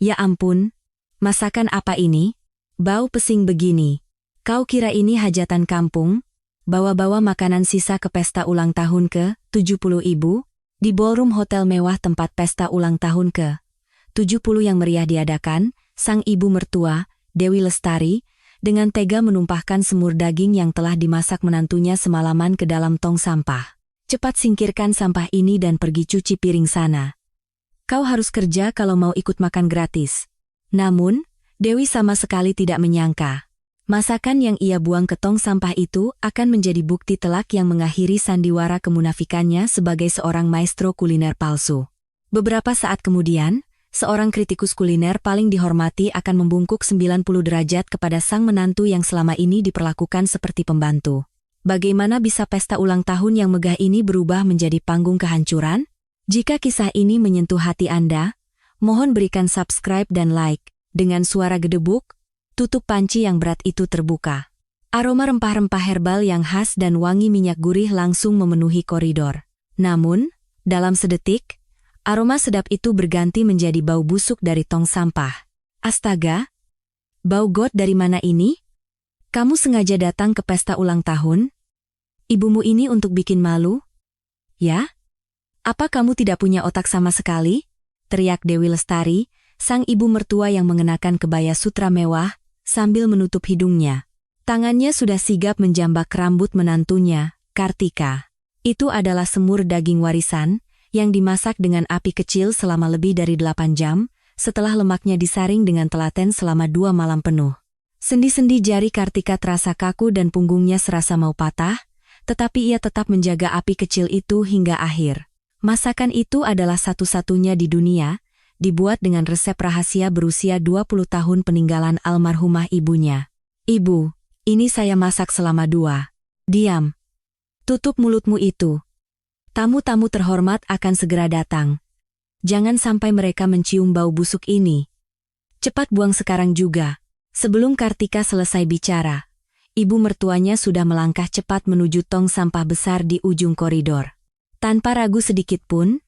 Ya ampun, masakan apa ini? Bau pesing begini. Kau kira ini hajatan kampung? Bawa-bawa makanan sisa ke pesta ulang tahun ke-70 ibu? Di ballroom hotel mewah tempat pesta ulang tahun ke-70 yang meriah diadakan, sang ibu mertua, Dewi Lestari, dengan tega menumpahkan semur daging yang telah dimasak menantunya semalaman ke dalam tong sampah. Cepat singkirkan sampah ini dan pergi cuci piring sana. Kau harus kerja kalau mau ikut makan gratis. Namun, Dewi sama sekali tidak menyangka. Masakan yang ia buang ke tong sampah itu akan menjadi bukti telak yang mengakhiri sandiwara kemunafikannya sebagai seorang maestro kuliner palsu. Beberapa saat kemudian, seorang kritikus kuliner paling dihormati akan membungkuk 90 derajat kepada sang menantu yang selama ini diperlakukan seperti pembantu. Bagaimana bisa pesta ulang tahun yang megah ini berubah menjadi panggung kehancuran? Jika kisah ini menyentuh hati Anda, mohon berikan subscribe dan like. Dengan suara gedebuk, tutup panci yang berat itu terbuka. Aroma rempah-rempah herbal yang khas dan wangi minyak gurih langsung memenuhi koridor. Namun, dalam sedetik, aroma sedap itu berganti menjadi bau busuk dari tong sampah. Astaga! Bau got dari mana ini? Kamu sengaja datang ke pesta ulang tahun? Ibumu ini untuk bikin malu? Ya? Apa kamu tidak punya otak sama sekali? Teriak Dewi Lestari, sang ibu mertua yang mengenakan kebaya sutra mewah, sambil menutup hidungnya. Tangannya sudah sigap menjambak rambut menantunya, Kartika. Itu adalah semur daging warisan, yang dimasak dengan api kecil selama lebih dari 8 jam, setelah lemaknya disaring dengan telaten selama 2 malam penuh. Sendi-sendi jari Kartika terasa kaku dan punggungnya serasa mau patah, tetapi ia tetap menjaga api kecil itu hingga akhir. Masakan itu adalah satu-satunya di dunia, dibuat dengan resep rahasia berusia 20 tahun peninggalan almarhumah ibunya. Ibu, ini saya masak selama 2. Diam. Tutup mulutmu itu. Tamu-tamu terhormat akan segera datang. Jangan sampai mereka mencium bau busuk ini. Cepat buang sekarang juga. Sebelum Kartika selesai bicara, ibu mertuanya sudah melangkah cepat menuju tong sampah besar di ujung koridor. Tanpa ragu sedikit pun,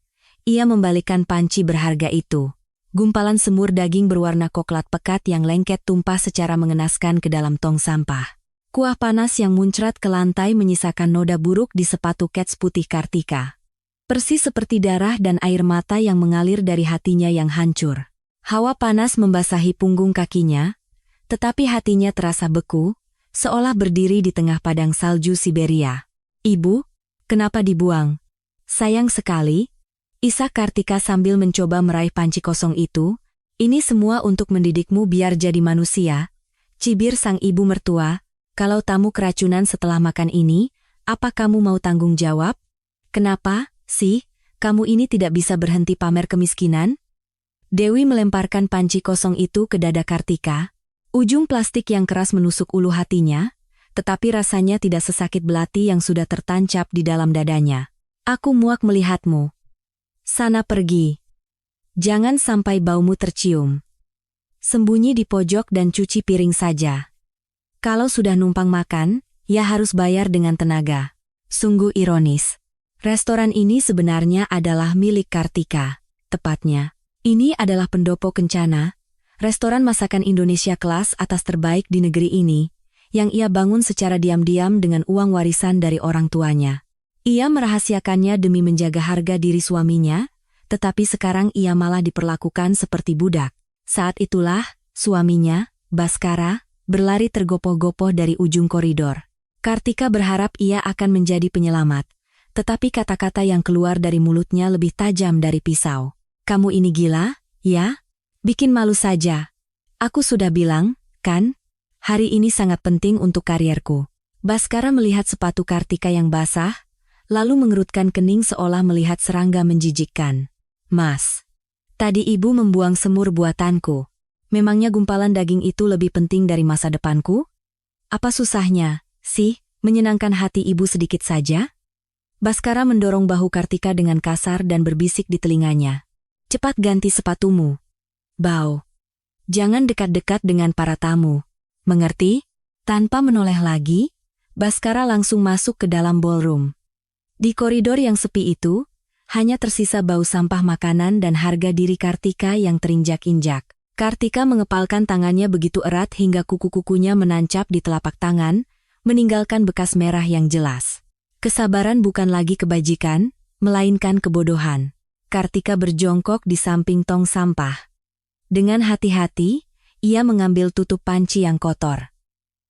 ia membalikkan panci berharga itu. Gumpalan semur daging berwarna coklat pekat yang lengket tumpah secara mengenaskan ke dalam tong sampah. Kuah panas yang muncrat ke lantai menyisakan noda buruk di sepatu kets putih Kartika. Persis seperti darah dan air mata yang mengalir dari hatinya yang hancur. Hawa panas membasahi punggung kakinya, tetapi hatinya terasa beku, seolah berdiri di tengah padang salju Siberia. Ibu, kenapa dibuang? Sayang sekali, isak Kartika sambil mencoba meraih panci kosong itu. Ini semua untuk mendidikmu biar jadi manusia. Cibir sang ibu mertua, kalau tamu keracunan setelah makan ini, apa kamu mau tanggung jawab? Kenapa, sih, kamu ini tidak bisa berhenti pamer kemiskinan? Dewi melemparkan panci kosong itu ke dada Kartika. Ujung plastik yang keras menusuk ulu hatinya, tetapi rasanya tidak sesakit belati yang sudah tertancap di dalam dadanya. Aku muak melihatmu. Sana pergi. Jangan sampai baumu tercium. Sembunyi di pojok dan cuci piring saja. Kalau sudah numpang makan, ya harus bayar dengan tenaga. Sungguh ironis. Restoran ini sebenarnya adalah milik Kartika. Tepatnya, ini adalah Pendopo Kencana, restoran masakan Indonesia kelas atas terbaik di negeri ini, yang ia bangun secara diam-diam dengan uang warisan dari orang tuanya. Ia merahasiakannya demi menjaga harga diri suaminya, tetapi sekarang ia malah diperlakukan seperti budak. Saat itulah, suaminya, Baskara, berlari tergopoh-gopoh dari ujung koridor. Kartika berharap ia akan menjadi penyelamat, tetapi kata-kata yang keluar dari mulutnya lebih tajam dari pisau. Kamu ini gila, ya? Bikin malu saja. Aku sudah bilang, kan? Hari ini sangat penting untuk karierku. Baskara melihat sepatu Kartika yang basah, lalu mengerutkan kening seolah melihat serangga menjijikkan. Mas, tadi ibu membuang semur buatanku. Memangnya gumpalan daging itu lebih penting dari masa depanku? Apa susahnya, sih, menyenangkan hati ibu sedikit saja? Baskara mendorong bahu Kartika dengan kasar dan berbisik di telinganya. Cepat ganti sepatumu. Bau. Jangan dekat-dekat dengan para tamu. Mengerti? Tanpa menoleh lagi, Baskara langsung masuk ke dalam ballroom. Di koridor yang sepi itu, hanya tersisa bau sampah makanan dan harga diri Kartika yang terinjak-injak. Kartika mengepalkan tangannya begitu erat hingga kuku-kukunya menancap di telapak tangan, meninggalkan bekas merah yang jelas. Kesabaran bukan lagi kebajikan, melainkan kebodohan. Kartika berjongkok di samping tong sampah. Dengan hati-hati, ia mengambil tutup panci yang kotor.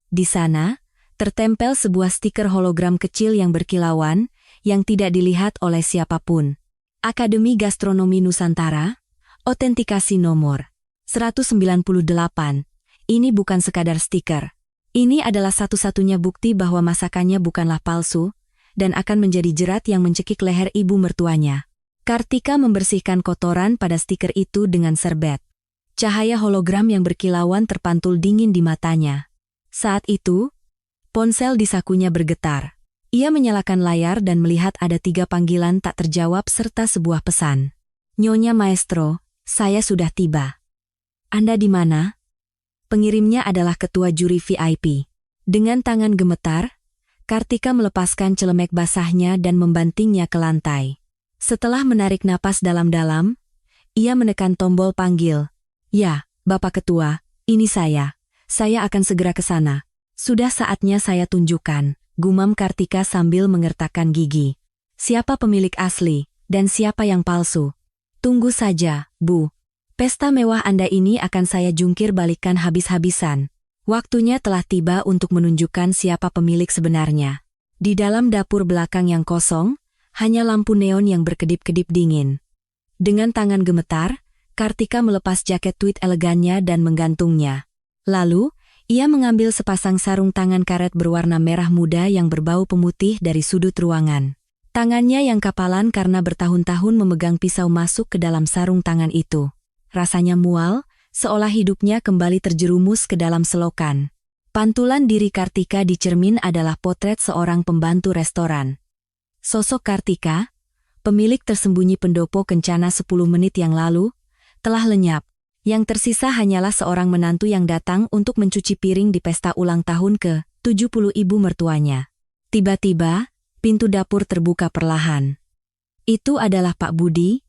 Di sana, tertempel sebuah stiker hologram kecil yang berkilauan, yang tidak dilihat oleh siapapun. Akademi Gastronomi Nusantara, Otentikasi Nomor 198. Ini bukan sekadar stiker. Ini adalah satu-satunya bukti bahwa masakannya bukanlah palsu, dan akan menjadi jerat yang mencekik leher ibu mertuanya. Kartika membersihkan kotoran pada stiker itu dengan serbet. Cahaya hologram yang berkilauan terpantul dingin di matanya. Saat itu, ponsel di sakunya bergetar. Ia menyalakan layar dan melihat ada 3 panggilan tak terjawab serta sebuah pesan. "Nyonya Maestro, saya sudah tiba." "Anda di mana?" Pengirimnya adalah ketua juri VIP. Dengan tangan gemetar, Kartika melepaskan celemek basahnya dan membantingnya ke lantai. Setelah menarik napas dalam-dalam, ia menekan tombol panggil. "Ya, Bapak Ketua, ini saya. Saya akan segera ke sana." "Sudah saatnya saya tunjukkan," gumam Kartika sambil mengertakkan gigi. "Siapa pemilik asli, dan siapa yang palsu? Tunggu saja, Bu. Pesta mewah Anda ini akan saya jungkir balikkan habis-habisan. Waktunya telah tiba untuk menunjukkan siapa pemilik sebenarnya." Di dalam dapur belakang yang kosong, hanya lampu neon yang berkedip-kedip dingin. Dengan tangan gemetar, Kartika melepas jaket tweed elegannya dan menggantungnya. Lalu, ia mengambil sepasang sarung tangan karet berwarna merah muda yang berbau pemutih dari sudut ruangan. Tangannya yang kapalan karena bertahun-tahun memegang pisau masuk ke dalam sarung tangan itu. Rasanya mual, seolah hidupnya kembali terjerumus ke dalam selokan. Pantulan diri Kartika di cermin adalah potret seorang pembantu restoran. Sosok Kartika, pemilik tersembunyi pendopo kencana 10 menit yang lalu, telah lenyap. Yang tersisa hanyalah seorang menantu yang datang untuk mencuci piring di pesta ulang tahun ke-70 ibu mertuanya. Tiba-tiba, pintu dapur terbuka perlahan. Itu adalah Pak Budi,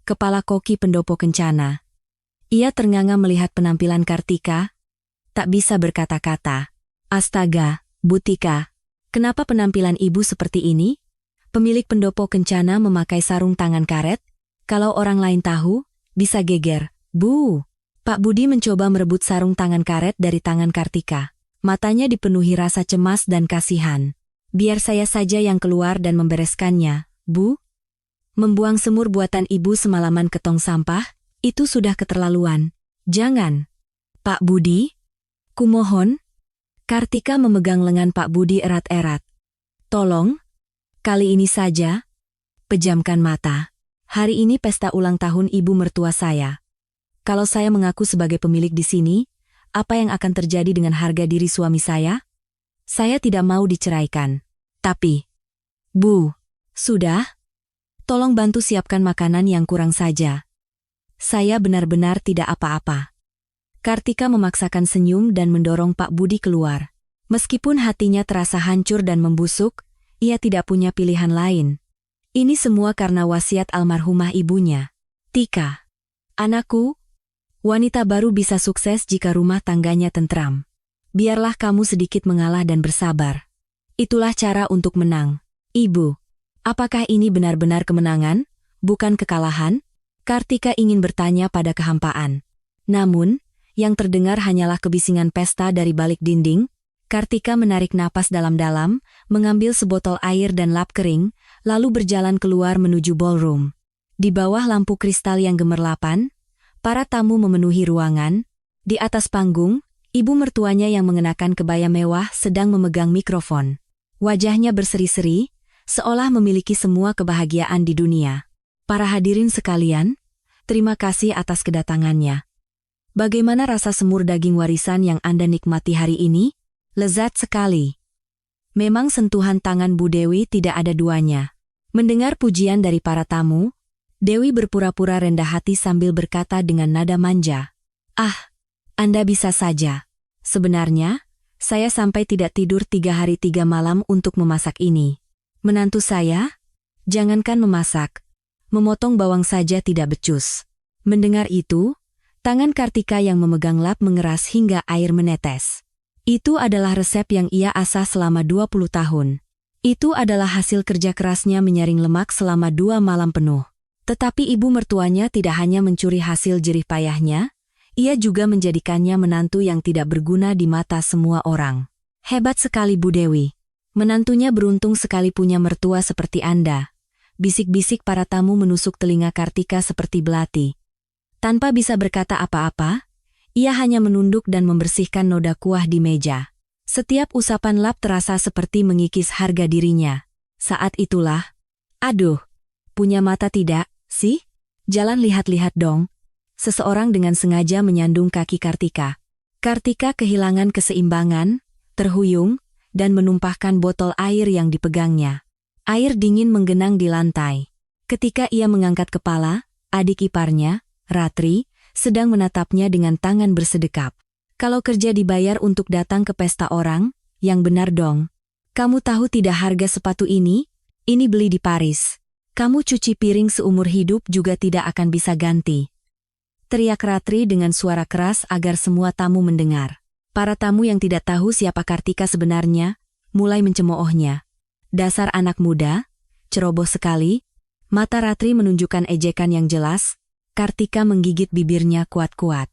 kepala koki pendopo kencana. Ia ternganga melihat penampilan Kartika, tak bisa berkata-kata. "Astaga, Butika, kenapa penampilan ibu seperti ini?" Pemilik pendopo kencana memakai sarung tangan karet. Kalau orang lain tahu, bisa geger. "Bu." Pak Budi mencoba merebut sarung tangan karet dari tangan Kartika. Matanya dipenuhi rasa cemas dan kasihan. "Biar saya saja yang keluar dan membereskannya, Bu." Membuang semur buatan ibu semalaman ke tong sampah, itu sudah keterlaluan. "Jangan, Pak Budi. Kumohon." Kartika memegang lengan Pak Budi erat-erat. "Tolong, kali ini saja. Pejamkan mata. Hari ini pesta ulang tahun ibu mertua saya. Kalau saya mengaku sebagai pemilik di sini, apa yang akan terjadi dengan harga diri suami saya? Saya tidak mau diceraikan. Tapi, Bu, sudah? Tolong bantu siapkan makanan yang kurang saja. Saya benar-benar tidak apa-apa." Kartika memaksakan senyum dan mendorong Pak Budi keluar. Meskipun hatinya terasa hancur dan membusuk, ia tidak punya pilihan lain. Ini semua karena wasiat almarhumah ibunya. "Tika, anakku, wanita baru bisa sukses jika rumah tangganya tentram. Biarlah kamu sedikit mengalah dan bersabar. Itulah cara untuk menang. Ibu, apakah ini benar-benar kemenangan, bukan kekalahan?" Kartika ingin bertanya pada kehampaan. Namun, yang terdengar hanyalah kebisingan pesta dari balik dinding. Kartika menarik napas dalam-dalam, mengambil sebotol air dan lap kering, lalu berjalan keluar menuju ballroom. Di bawah lampu kristal yang gemerlapan, para tamu memenuhi ruangan. Di atas panggung, ibu mertuanya yang mengenakan kebaya mewah sedang memegang mikrofon. Wajahnya berseri-seri, seolah memiliki semua kebahagiaan di dunia. "Para hadirin sekalian, terima kasih atas kedatangannya. Bagaimana rasa semur daging warisan yang Anda nikmati hari ini? Lezat sekali." Memang sentuhan tangan Bu Dewi tidak ada duanya. Mendengar pujian dari para tamu, Dewi berpura-pura rendah hati sambil berkata dengan nada manja, "Ah, Anda bisa saja. Sebenarnya, saya sampai tidak tidur 3 hari 3 malam untuk memasak ini. Menantu saya, jangankan memasak, memotong bawang saja tidak becus." Mendengar itu, Tangan Kartika yang memegang lap mengeras hingga air menetes. Itu adalah resep yang ia asah selama 20 tahun. Itu adalah hasil kerja kerasnya menyaring lemak selama 2 malam penuh. Tetapi ibu mertuanya tidak hanya mencuri hasil jerih payahnya, ia juga menjadikannya menantu yang tidak berguna di mata semua orang. Hebat sekali Bu Dewi. Menantunya beruntung sekali punya mertua seperti Anda. Bisik-bisik para tamu menusuk telinga Kartika seperti belati. Tanpa bisa berkata apa-apa, ia hanya menunduk dan membersihkan noda kuah di meja. Setiap usapan lap terasa seperti mengikis harga dirinya. Saat itulah, aduh, punya mata tidak, sih? Jalan lihat-lihat dong. Seseorang dengan sengaja menyandung kaki Kartika. Kartika kehilangan keseimbangan, terhuyung, dan menumpahkan botol air yang dipegangnya. Air dingin menggenang di lantai. Ketika ia mengangkat kepala, adik iparnya, Ratri, sedang menatapnya dengan tangan bersedekap. Kalau kerja dibayar untuk datang ke pesta orang, yang benar dong. Kamu tahu tidak harga sepatu ini? Ini beli di Paris. Kamu cuci piring seumur hidup juga tidak akan bisa ganti. Teriak Ratri dengan suara keras agar semua tamu mendengar. Para tamu yang tidak tahu siapa Kartika sebenarnya, mulai mencemoohnya. Dasar anak muda, ceroboh sekali. Mata Ratri menunjukkan ejekan yang jelas. Kartika menggigit bibirnya kuat-kuat.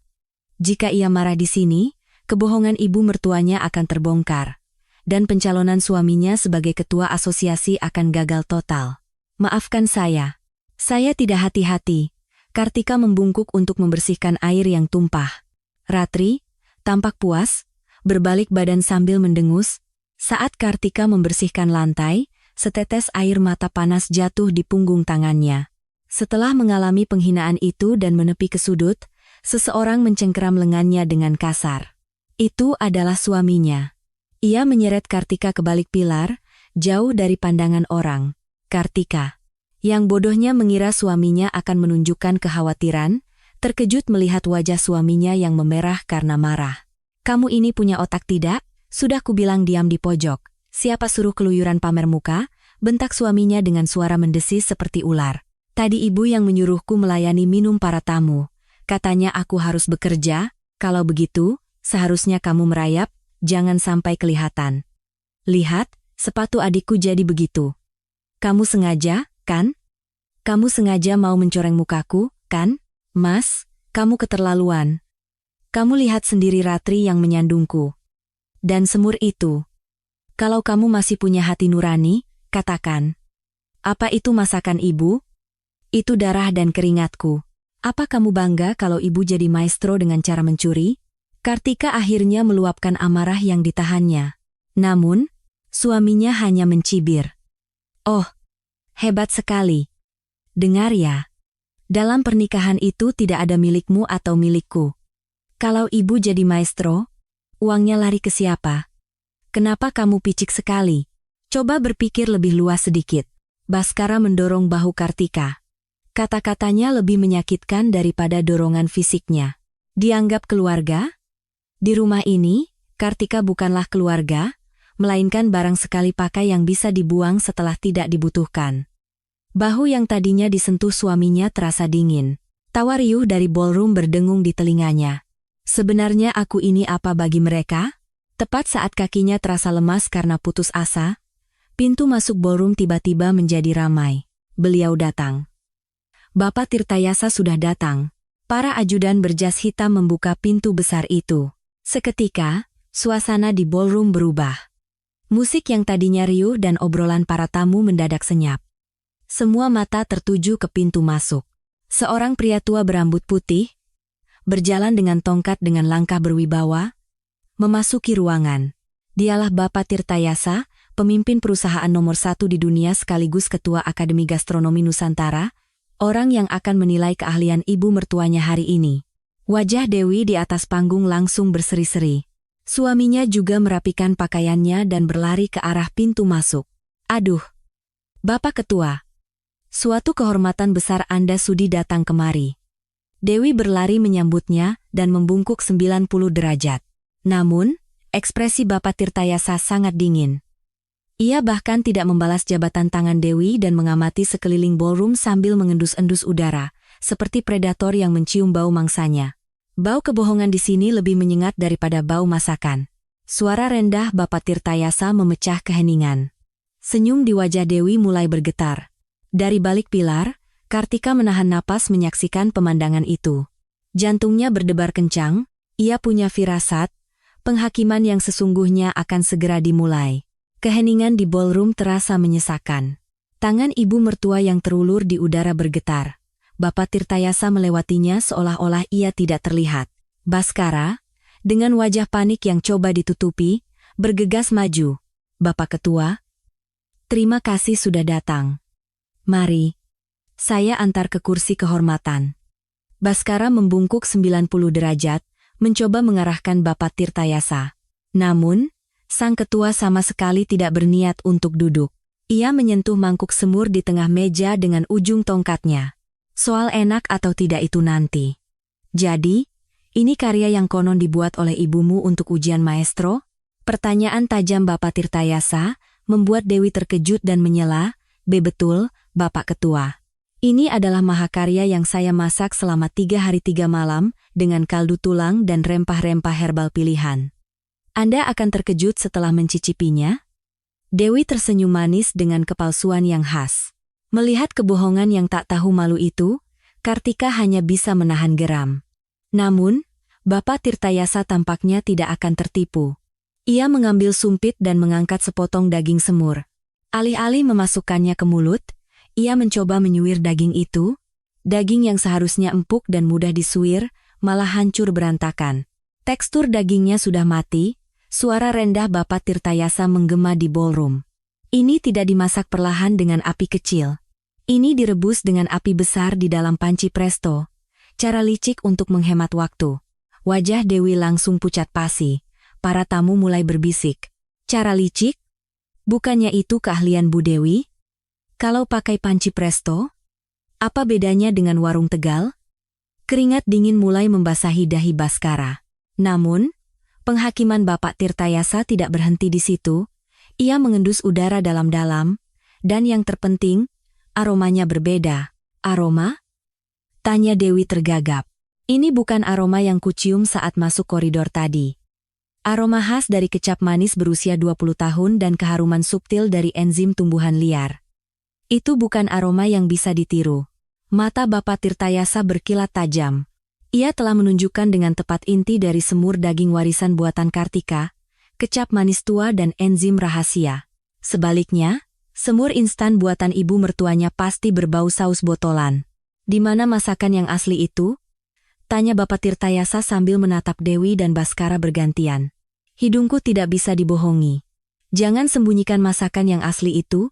Jika ia marah di sini, kebohongan ibu mertuanya akan terbongkar. Dan pencalonan suaminya sebagai ketua asosiasi akan gagal total. Maafkan saya. Saya tidak hati-hati. Kartika membungkuk untuk membersihkan air yang tumpah. Ratri, tampak puas, berbalik badan sambil mendengus. Saat Kartika membersihkan lantai, setetes air mata panas jatuh di punggung tangannya. Setelah mengalami penghinaan itu dan menepi ke sudut, seseorang mencengkeram lengannya dengan kasar. Itu adalah suaminya. Ia menyeret Kartika ke balik pilar, jauh dari pandangan orang. Kartika, yang bodohnya mengira suaminya akan menunjukkan kekhawatiran, terkejut melihat wajah suaminya yang memerah karena marah. Kamu ini punya otak tidak? Sudah kubilang diam di pojok. Siapa suruh keluyuran pamer muka? Bentak suaminya dengan suara mendesis seperti ular. Tadi ibu yang menyuruhku melayani minum para tamu. Katanya aku harus bekerja, kalau begitu, seharusnya kamu merayap, jangan sampai kelihatan. Lihat, sepatu adikku jadi begitu. Kamu sengaja, kan? Kamu sengaja mau mencoreng mukaku, kan? Mas, kamu keterlaluan. Kamu lihat sendiri Ratri yang menyandungku. Dan semur itu. Kalau kamu masih punya hati nurani, katakan. Apa itu masakan ibu? Itu darah dan keringatku. Apa kamu bangga kalau ibu jadi maestro dengan cara mencuri? Kartika akhirnya meluapkan amarah yang ditahannya. Namun, suaminya hanya mencibir. Oh, hebat sekali. Dengar ya. Dalam pernikahan itu tidak ada milikmu atau milikku. Kalau ibu jadi maestro, uangnya lari ke siapa? Kenapa kamu picik sekali? Coba berpikir lebih luas sedikit. Baskara mendorong bahu Kartika. Kata-katanya lebih menyakitkan daripada dorongan fisiknya. Dianggap keluarga? Di rumah ini, Kartika bukanlah keluarga, melainkan barang sekali pakai yang bisa dibuang setelah tidak dibutuhkan. Bahu yang tadinya disentuh suaminya terasa dingin. Tawa riuh dari ballroom berdengung di telinganya. Sebenarnya aku ini apa bagi mereka? Tepat saat kakinya terasa lemas karena putus asa, pintu masuk ballroom tiba-tiba menjadi ramai. Beliau datang. Bapak Tirtayasa sudah datang. Para ajudan berjas hitam membuka pintu besar itu. Seketika, suasana di ballroom berubah. Musik yang tadinya riuh dan obrolan para tamu mendadak senyap. Semua mata tertuju ke pintu masuk. Seorang pria tua berambut putih, berjalan dengan tongkat dengan langkah berwibawa, memasuki ruangan. Dialah Bapak Tirtayasa, pemimpin perusahaan nomor 1 di dunia sekaligus Ketua Akademi Gastronomi Nusantara, orang yang akan menilai keahlian ibu mertuanya hari ini. Wajah Dewi di atas panggung langsung berseri-seri. Suaminya juga merapikan pakaiannya dan berlari ke arah pintu masuk. Aduh, Bapak Ketua. Suatu kehormatan besar Anda sudi datang kemari. Dewi berlari menyambutnya dan membungkuk 90 derajat. Namun, ekspresi Bapak Tirtayasa sangat dingin. Ia bahkan tidak membalas jabatan tangan Dewi dan mengamati sekeliling ballroom sambil mengendus-endus udara, seperti predator yang mencium bau mangsanya. Bau kebohongan di sini lebih menyengat daripada bau masakan. Suara rendah Bapak Tirtayasa memecah keheningan. Senyum di wajah Dewi mulai bergetar. Dari balik pilar, Kartika menahan napas menyaksikan pemandangan itu. Jantungnya berdebar kencang, ia punya firasat, penghakiman yang sesungguhnya akan segera dimulai. Keheningan di ballroom terasa menyesakan. Tangan ibu mertua yang terulur di udara bergetar. Bapak Tirtayasa melewatinya seolah-olah ia tidak terlihat. Baskara, dengan wajah panik yang coba ditutupi, bergegas maju. Bapak Ketua, terima kasih sudah datang. Mari, saya antar ke kursi kehormatan. Baskara membungkuk 90 derajat, mencoba mengarahkan Bapak Tirtayasa. Namun, sang ketua sama sekali tidak berniat untuk duduk. Ia menyentuh mangkuk semur di tengah meja dengan ujung tongkatnya. Soal enak atau tidak itu nanti. Jadi, ini karya yang konon dibuat oleh ibumu untuk ujian maestro? Pertanyaan tajam Bapak Tirtayasa membuat Dewi terkejut dan menyela, betul, Bapak Ketua. Ini adalah mahakarya yang saya masak selama 3 hari 3 malam dengan kaldu tulang dan rempah-rempah herbal pilihan. Anda akan terkejut setelah mencicipinya? Dewi tersenyum manis dengan kepalsuan yang khas. Melihat kebohongan yang tak tahu malu itu, Kartika hanya bisa menahan geram. Namun, Bapak Tirtayasa tampaknya tidak akan tertipu. Ia mengambil sumpit dan mengangkat sepotong daging semur. Alih-alih memasukkannya ke mulut, ia mencoba menyuir daging itu. Daging yang seharusnya empuk dan mudah disuir, malah hancur berantakan. Tekstur dagingnya sudah mati, suara rendah Bapak Tirtayasa menggema di ballroom. Ini tidak dimasak perlahan dengan api kecil. Ini direbus dengan api besar di dalam panci presto. Cara licik untuk menghemat waktu. Wajah Dewi langsung pucat pasi. Para tamu mulai berbisik. Cara licik? Bukannya itu keahlian Bu Dewi? Kalau pakai panci presto? Apa bedanya dengan warung Tegal? Keringat dingin mulai membasahi dahi Baskara. Namun, penghakiman Bapak Tirtayasa tidak berhenti di situ. Ia mengendus udara dalam-dalam, dan yang terpenting, aromanya berbeda. Aroma? Tanya Dewi tergagap. Ini bukan aroma yang kucium saat masuk koridor tadi. Aroma khas dari kecap manis berusia 20 tahun dan keharuman subtil dari enzim tumbuhan liar. Itu bukan aroma yang bisa ditiru. Mata Bapak Tirtayasa berkilat tajam. Ia telah menunjukkan dengan tepat inti dari semur daging warisan buatan Kartika, kecap manis tua dan enzim rahasia. Sebaliknya, semur instan buatan ibu mertuanya pasti berbau saus botolan. Di mana masakan yang asli itu? Tanya Bapak Tirtayasa sambil menatap Dewi dan Baskara bergantian. Hidungku tidak bisa dibohongi. Jangan sembunyikan masakan yang asli itu.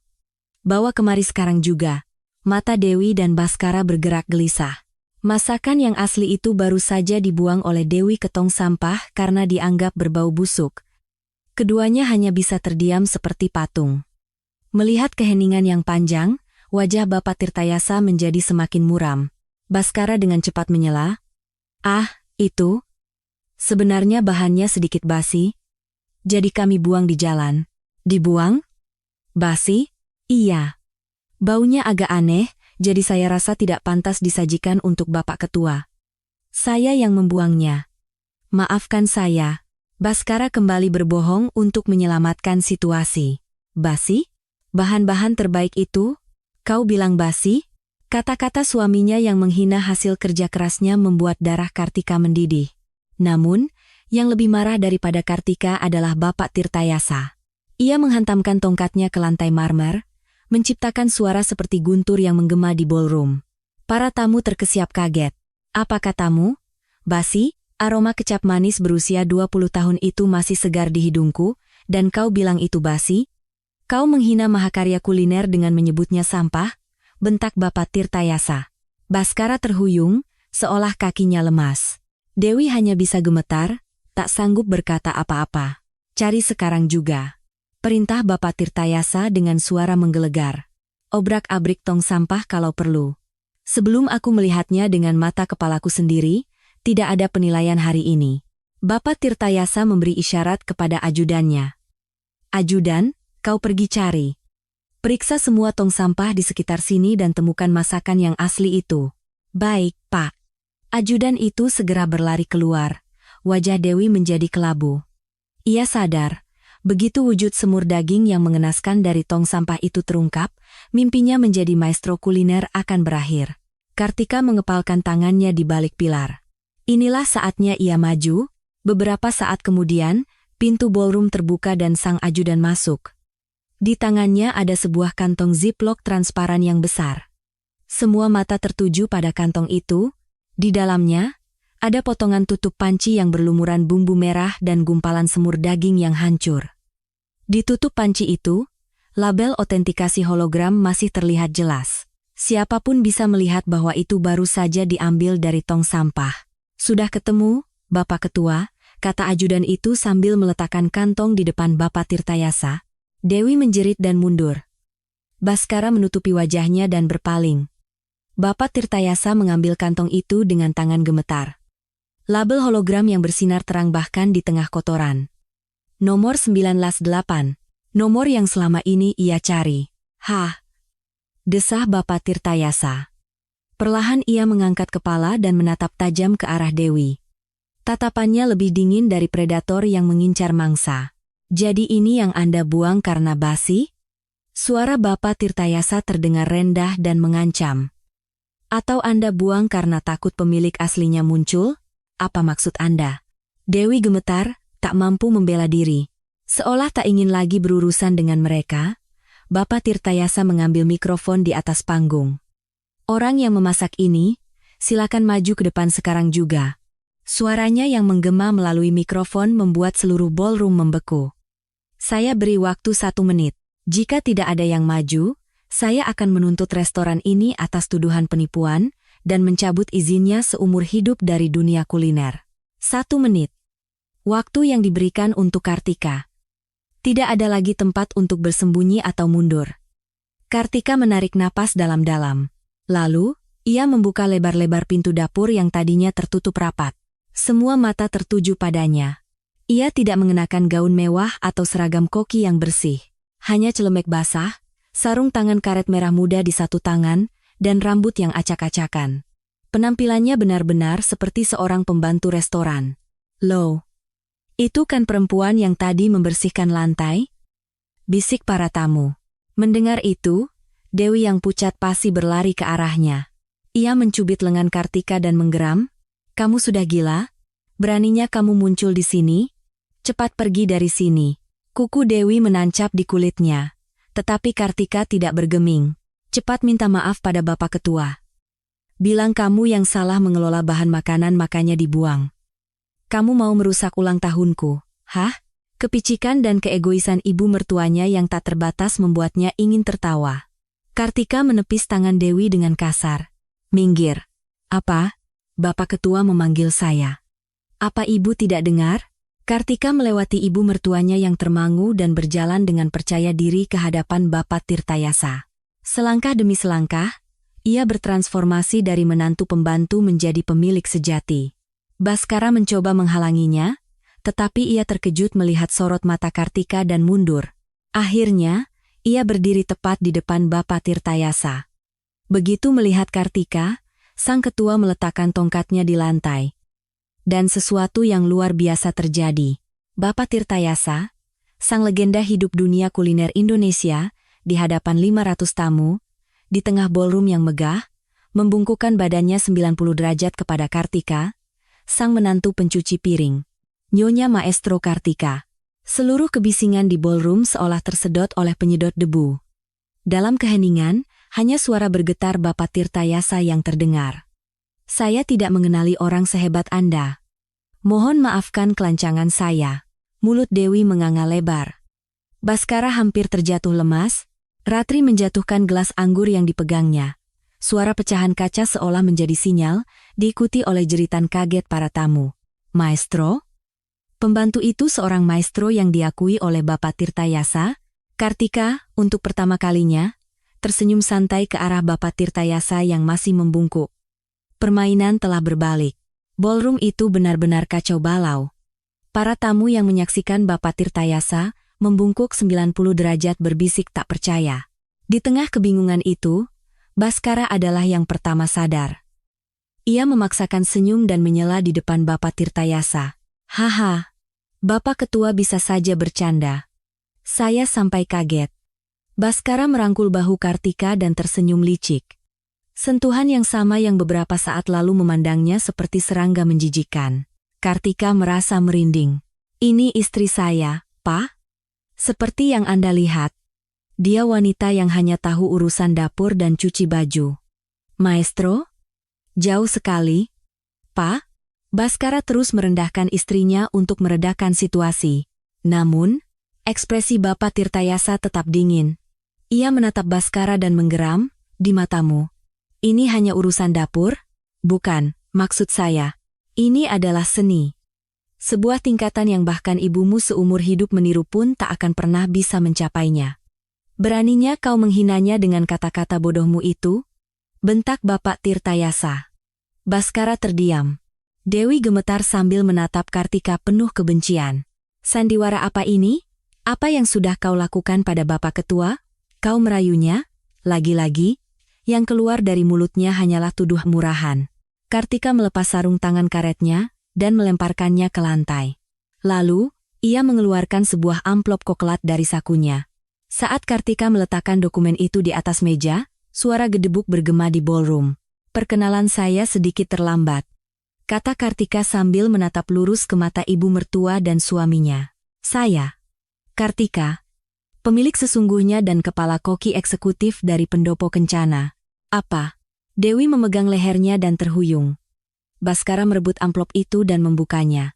Bawa kemari sekarang juga. Mata Dewi dan Baskara bergerak gelisah. Masakan yang asli itu baru saja dibuang oleh Dewi ke tong sampah karena dianggap berbau busuk. Keduanya hanya bisa terdiam seperti patung. Melihat keheningan yang panjang, wajah Bapak Tirtayasa menjadi semakin muram. Baskara dengan cepat menyela. Ah, itu? Sebenarnya bahannya sedikit basi. Jadi kami buang di jalan. Dibuang? Basi? Iya. Baunya agak aneh, jadi saya rasa tidak pantas disajikan untuk Bapak Ketua. Saya yang membuangnya. Maafkan saya. Baskara kembali berbohong untuk menyelamatkan situasi. Basi? Bahan-bahan terbaik itu? Kau bilang basi? Kata-kata suaminya yang menghina hasil kerja kerasnya membuat darah Kartika mendidih. Namun, yang lebih marah daripada Kartika adalah Bapak Tirtayasa. Ia menghantamkan tongkatnya ke lantai marmer, menciptakan suara seperti guntur yang menggema di ballroom. Para tamu terkesiap kaget. Apa katamu? Basi, aroma kecap manis berusia 20 tahun itu masih segar di hidungku, dan kau bilang itu basi? Kau menghina mahakarya kuliner dengan menyebutnya sampah? Bentak Bapak Tirtayasa. Baskara terhuyung, seolah kakinya lemas. Dewi hanya bisa gemetar, tak sanggup berkata apa-apa. Cari sekarang juga. Perintah Bapak Tirtayasa dengan suara menggelegar. Obrak-abrik tong sampah kalau perlu. Sebelum aku melihatnya dengan mata kepalaku sendiri, tidak ada penilaian hari ini. Bapak Tirtayasa memberi isyarat kepada ajudannya. Ajudan, kau pergi cari. Periksa semua tong sampah di sekitar sini dan temukan masakan yang asli itu. Baik, Pak. Ajudan itu segera berlari keluar. Wajah Dewi menjadi kelabu. Ia sadar, begitu wujud semur daging yang mengenaskan dari tong sampah itu terungkap, mimpinya menjadi maestro kuliner akan berakhir. Kartika mengepalkan tangannya di balik pilar. Inilah saatnya ia maju. Beberapa saat kemudian, pintu ballroom terbuka dan sang ajudan masuk. Di tangannya ada sebuah kantong ziplock transparan yang besar. Semua mata tertuju pada kantong itu. Di dalamnya, ada potongan tutup panci yang berlumuran bumbu merah dan gumpalan semur daging yang hancur. Di tutup panci itu, label otentikasi hologram masih terlihat jelas. Siapapun bisa melihat bahwa itu baru saja diambil dari tong sampah. Sudah ketemu, Bapak Ketua, kata ajudan itu sambil meletakkan kantong di depan Bapak Tirtayasa. Dewi menjerit dan mundur. Baskara menutupi wajahnya dan berpaling. Bapak Tirtayasa mengambil kantong itu dengan tangan gemetar. Label hologram yang bersinar terang bahkan di tengah kotoran. Nomor 198. Nomor yang selama ini ia cari. Hah! Desah Bapak Tirtayasa. Perlahan ia mengangkat kepala dan menatap tajam ke arah Dewi. Tatapannya lebih dingin dari predator yang mengincar mangsa. Jadi ini yang Anda buang karena basi? Suara Bapak Tirtayasa terdengar rendah dan mengancam. Atau Anda buang karena takut pemilik aslinya muncul? Apa maksud Anda? Dewi gemetar, tak mampu membela diri. Seolah tak ingin lagi berurusan dengan mereka, Bapak Tirtayasa mengambil mikrofon di atas panggung. Orang yang memasak ini, silakan maju ke depan sekarang juga. Suaranya yang menggema melalui mikrofon membuat seluruh ballroom membeku. Saya beri waktu 1 menit. Jika tidak ada yang maju, saya akan menuntut restoran ini atas tuduhan penipuan dan mencabut izinnya seumur hidup dari dunia kuliner. 1 menit. Waktu yang diberikan untuk Kartika. Tidak ada lagi tempat untuk bersembunyi atau mundur. Kartika menarik napas dalam-dalam. Lalu, ia membuka lebar-lebar pintu dapur yang tadinya tertutup rapat. Semua mata tertuju padanya. Ia tidak mengenakan gaun mewah atau seragam koki yang bersih. Hanya celemek basah, sarung tangan karet merah muda di satu tangan, dan rambut yang acak-acakan. Penampilannya benar-benar seperti seorang pembantu restoran. Loh, itu kan perempuan yang tadi membersihkan lantai? Bisik para tamu. Mendengar itu, Dewi yang pucat pasi berlari ke arahnya. Ia mencubit lengan Kartika dan menggeram. Kamu sudah gila? Beraninya kamu muncul di sini? Cepat pergi dari sini. Kuku Dewi menancap di kulitnya. Tetapi Kartika tidak bergeming. Cepat minta maaf pada Bapak Ketua. Bilang kamu yang salah mengelola bahan makanan makanya dibuang. Kamu mau merusak ulang tahunku. Hah? Kepicikan dan keegoisan ibu mertuanya yang tak terbatas membuatnya ingin tertawa. Kartika menepis tangan Dewi dengan kasar. Minggir. Apa? Bapak Ketua memanggil saya. Apa ibu tidak dengar? Kartika melewati ibu mertuanya yang termangu dan berjalan dengan percaya diri ke hadapan Bapak Tirtayasa. Selangkah demi selangkah, ia bertransformasi dari menantu pembantu menjadi pemilik sejati. Baskara mencoba menghalanginya, tetapi ia terkejut melihat sorot mata Kartika dan mundur. Akhirnya, ia berdiri tepat di depan Bapak Tirtayasa. Begitu melihat Kartika, sang ketua meletakkan tongkatnya di lantai. Dan sesuatu yang luar biasa terjadi. Bapak Tirtayasa, sang legenda hidup dunia kuliner Indonesia, di hadapan 500 tamu, di tengah ballroom yang megah, membungkukkan badannya 90 derajat kepada Kartika, sang menantu pencuci piring. Nyonya Maestro Kartika. Seluruh kebisingan di ballroom seolah tersedot oleh penyedot debu. Dalam keheningan, hanya suara bergetar Bapak Tirtayasa yang terdengar. Saya tidak mengenali orang sehebat Anda. Mohon maafkan kelancangan saya. Mulut Dewi menganga lebar. Baskara hampir terjatuh lemas. Ratri menjatuhkan gelas anggur yang dipegangnya. Suara pecahan kaca seolah menjadi sinyal, diikuti oleh jeritan kaget para tamu. Maestro? Pembantu itu seorang maestro yang diakui oleh Bapak Tirtayasa. Kartika, untuk pertama kalinya, tersenyum santai ke arah Bapak Tirtayasa yang masih membungkuk. Permainan telah berbalik. Ballroom itu benar-benar kacau balau. Para tamu yang menyaksikan Bapak Tirtayasa membungkuk 90 derajat berbisik tak percaya. Di tengah kebingungan itu, Baskara adalah yang pertama sadar. Ia memaksakan senyum dan menyela di depan Bapak Tirtayasa. Haha, Bapak Ketua bisa saja bercanda. Saya sampai kaget. Baskara merangkul bahu Kartika dan tersenyum licik. Sentuhan yang sama yang beberapa saat lalu memandangnya seperti serangga menjijikan. Kartika merasa merinding. Ini istri saya, Pak. Seperti yang Anda lihat. Dia wanita yang hanya tahu urusan dapur dan cuci baju. Maestro? Jauh sekali. Pak? Baskara terus merendahkan istrinya untuk meredakan situasi. Namun, ekspresi Bapak Tirtayasa tetap dingin. Ia menatap Baskara dan menggeram, di matamu. Ini hanya urusan dapur? Bukan, maksud saya. Ini adalah seni. Sebuah tingkatan yang bahkan ibumu seumur hidup meniru pun tak akan pernah bisa mencapainya. Beraninya kau menghinanya dengan kata-kata bodohmu itu? Bentak Bapak Tirtayasa. Baskara terdiam. Dewi gemetar sambil menatap Kartika penuh kebencian. Sandiwara apa ini? Apa yang sudah kau lakukan pada Bapak Ketua? Kau merayunya? Lagi-lagi, yang keluar dari mulutnya hanyalah tuduh murahan. Kartika melepas sarung tangan karetnya dan melemparkannya ke lantai. Lalu, ia mengeluarkan sebuah amplop coklat dari sakunya. Saat Kartika meletakkan dokumen itu di atas meja, suara gedebuk bergema di ballroom. Perkenalan saya sedikit terlambat, kata Kartika sambil menatap lurus ke mata ibu mertua dan suaminya. Saya, Kartika, pemilik sesungguhnya dan kepala koki eksekutif dari Pendopo Kencana. Apa? Dewi memegang lehernya dan terhuyung. Baskara merebut amplop itu dan membukanya.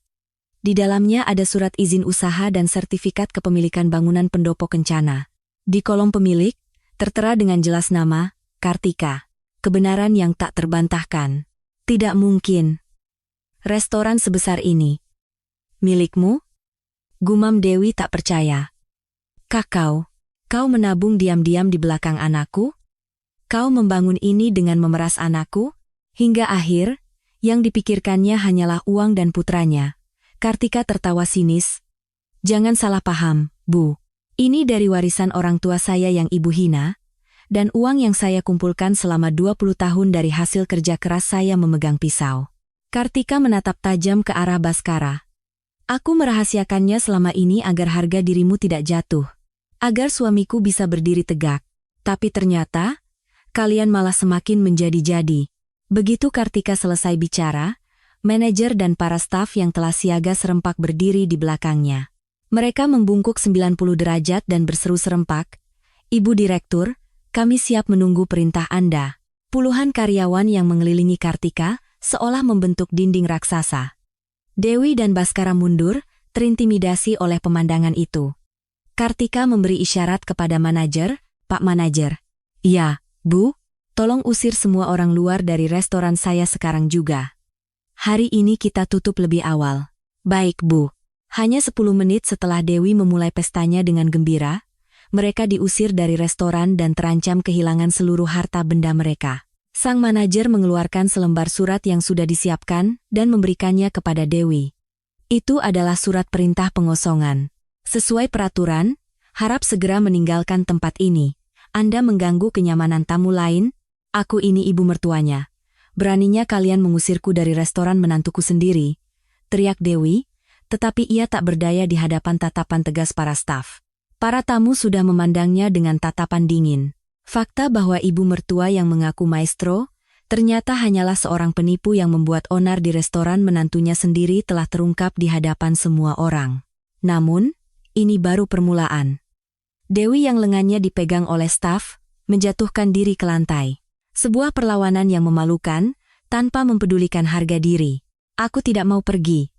Di dalamnya ada surat izin usaha dan sertifikat kepemilikan bangunan Pendopo Kencana. Di kolom pemilik, tertera dengan jelas nama, Kartika. Kebenaran yang tak terbantahkan. Tidak mungkin. Restoran sebesar ini. Milikmu? Gumam Dewi tak percaya. Kau menabung diam-diam di belakang anakku? Kau membangun ini dengan memeras anakku? Hingga akhir, yang dipikirkannya hanyalah uang dan putranya. Kartika tertawa sinis. Jangan salah paham, Bu. Ini dari warisan orang tua saya yang ibu hina, dan uang yang saya kumpulkan selama 20 tahun dari hasil kerja keras saya memegang pisau. Kartika menatap tajam ke arah Baskara. Aku merahasiakannya selama ini agar harga dirimu tidak jatuh. Agar suamiku bisa berdiri tegak. Tapi ternyata, kalian malah semakin menjadi-jadi. Begitu Kartika selesai bicara, manajer dan para staf yang telah siaga serempak berdiri di belakangnya. Mereka membungkuk 90 derajat dan berseru serempak, Ibu Direktur, kami siap menunggu perintah Anda. Puluhan karyawan yang mengelilingi Kartika, seolah membentuk dinding raksasa. Dewi dan Baskara mundur, terintimidasi oleh pemandangan itu. Kartika memberi isyarat kepada manajer, Pak Manajer. Ya, Bu, tolong usir semua orang luar dari restoran saya sekarang juga. Hari ini kita tutup lebih awal. Baik, Bu. Hanya 10 menit setelah Dewi memulai pestanya dengan gembira, mereka diusir dari restoran dan terancam kehilangan seluruh harta benda mereka. Sang manajer mengeluarkan selembar surat yang sudah disiapkan dan memberikannya kepada Dewi. Itu adalah surat perintah pengosongan. Sesuai peraturan, harap segera meninggalkan tempat ini. Anda mengganggu kenyamanan tamu lain. Aku ini ibu mertuanya. Beraninya kalian mengusirku dari restoran menantuku sendiri, teriak Dewi, tetapi ia tak berdaya di hadapan tatapan tegas para staf. Para tamu sudah memandangnya dengan tatapan dingin. Fakta bahwa ibu mertua yang mengaku maestro, ternyata hanyalah seorang penipu yang membuat onar di restoran menantunya sendiri telah terungkap di hadapan semua orang. Namun, ini baru permulaan. Dewi yang lengannya dipegang oleh staf, menjatuhkan diri ke lantai. Sebuah perlawanan yang memalukan, tanpa mempedulikan harga diri. Aku tidak mau pergi.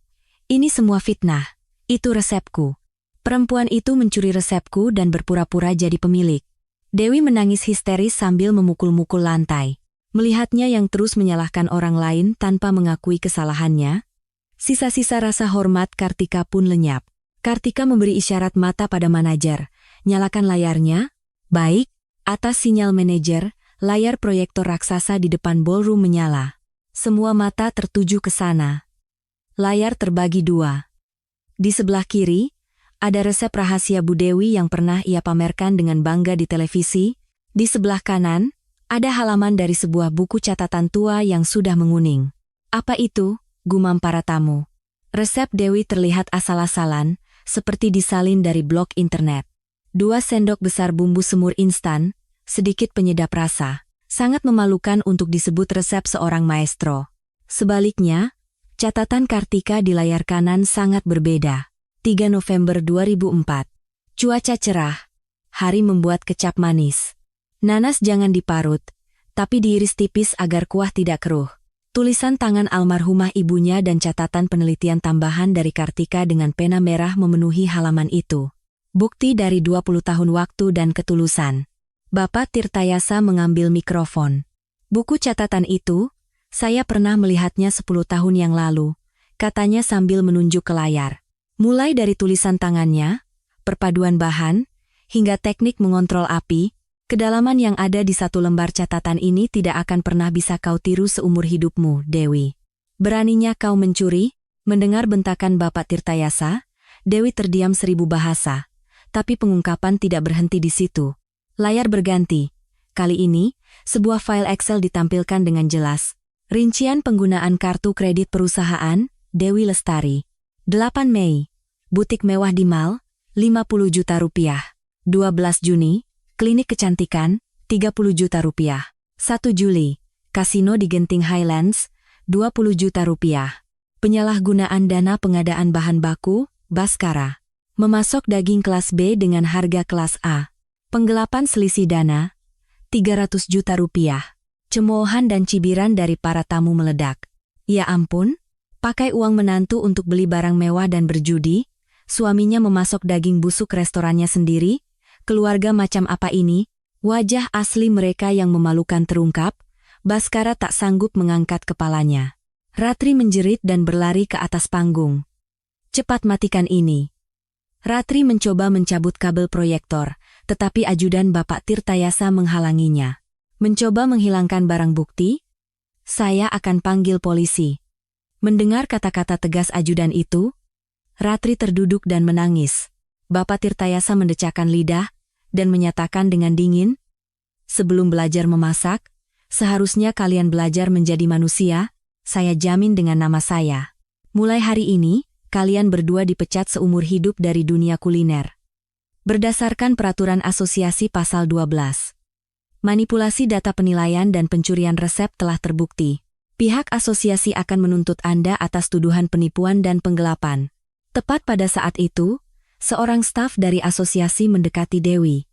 Ini semua fitnah. Itu resepku. Perempuan itu mencuri resepku dan berpura-pura jadi pemilik. Dewi menangis histeris sambil memukul-mukul lantai. Melihatnya yang terus menyalahkan orang lain tanpa mengakui kesalahannya, sisa-sisa rasa hormat Kartika pun lenyap. Kartika memberi isyarat mata pada manajer. Nyalakan layarnya. Baik, atas sinyal manajer, layar proyektor raksasa di depan ballroom menyala. Semua mata tertuju ke sana. Layar terbagi dua. Di sebelah kiri, ada resep rahasia Bu Dewi yang pernah ia pamerkan dengan bangga di televisi. Di sebelah kanan, Ada halaman dari sebuah buku catatan tua yang sudah menguning. Apa itu? Gumam para tamu. Resep Dewi terlihat asal-asalan, seperti disalin dari blog internet. 2 sendok besar bumbu semur instan, sedikit penyedap rasa. Sangat memalukan untuk disebut resep seorang maestro. Sebaliknya, catatan Kartika di layar kanan sangat berbeda. 3 November 2004. Cuaca cerah. Hari membuat kecap manis. Nanas jangan diparut, tapi diiris tipis agar kuah tidak keruh. Tulisan tangan almarhumah ibunya dan catatan penelitian tambahan dari Kartika dengan pena merah memenuhi halaman itu. Bukti dari 20 tahun waktu dan ketulusan. Bapak Tirtayasa mengambil mikrofon. Buku catatan itu, saya pernah melihatnya 10 tahun yang lalu, katanya sambil menunjuk ke layar. Mulai dari tulisan tangannya, perpaduan bahan, hingga teknik mengontrol api, kedalaman yang ada di satu lembar catatan ini tidak akan pernah bisa kau tiru seumur hidupmu, Dewi. Beraninya kau mencuri? Mendengar bentakan Bapak Tirtayasa, Dewi terdiam 1000 bahasa, tapi pengungkapan tidak berhenti di situ. Layar berganti. Kali ini, sebuah file Excel ditampilkan dengan jelas. Rincian penggunaan kartu kredit perusahaan, Dewi Lestari. 8 Mei. Butik mewah di Mall, 50 juta rupiah. 12 Juni, klinik kecantikan, 30 juta rupiah. 1 Juli, kasino di Genting Highlands, 20 juta rupiah. Penyalahgunaan dana pengadaan bahan baku, Baskara. Memasok daging kelas B dengan harga kelas A. Penggelapan selisih dana, 300 juta rupiah. Cemoohan dan cibiran dari para tamu meledak. Ya ampun, pakai uang menantu untuk beli barang mewah dan berjudi, suaminya memasok daging busuk restorannya sendiri, keluarga macam apa ini? Wajah asli mereka yang memalukan terungkap, Baskara tak sanggup mengangkat kepalanya. Ratri menjerit dan berlari ke atas panggung. Cepat matikan ini. Ratri mencoba mencabut kabel proyektor, tetapi ajudan Bapak Tirtayasa menghalanginya. Mencoba menghilangkan barang bukti? Saya akan panggil polisi. Mendengar kata-kata tegas ajudan itu, Ratri terduduk dan menangis. Bapak Tirtayasa mendecakkan lidah dan menyatakan dengan dingin, sebelum belajar memasak, seharusnya kalian belajar menjadi manusia, saya jamin dengan nama saya. Mulai hari ini, kalian berdua dipecat seumur hidup dari dunia kuliner. Berdasarkan peraturan asosiasi pasal 12. Manipulasi data penilaian dan pencurian resep telah terbukti. Pihak asosiasi akan menuntut Anda atas tuduhan penipuan dan penggelapan. Tepat pada saat itu, seorang staf dari asosiasi mendekati Dewi.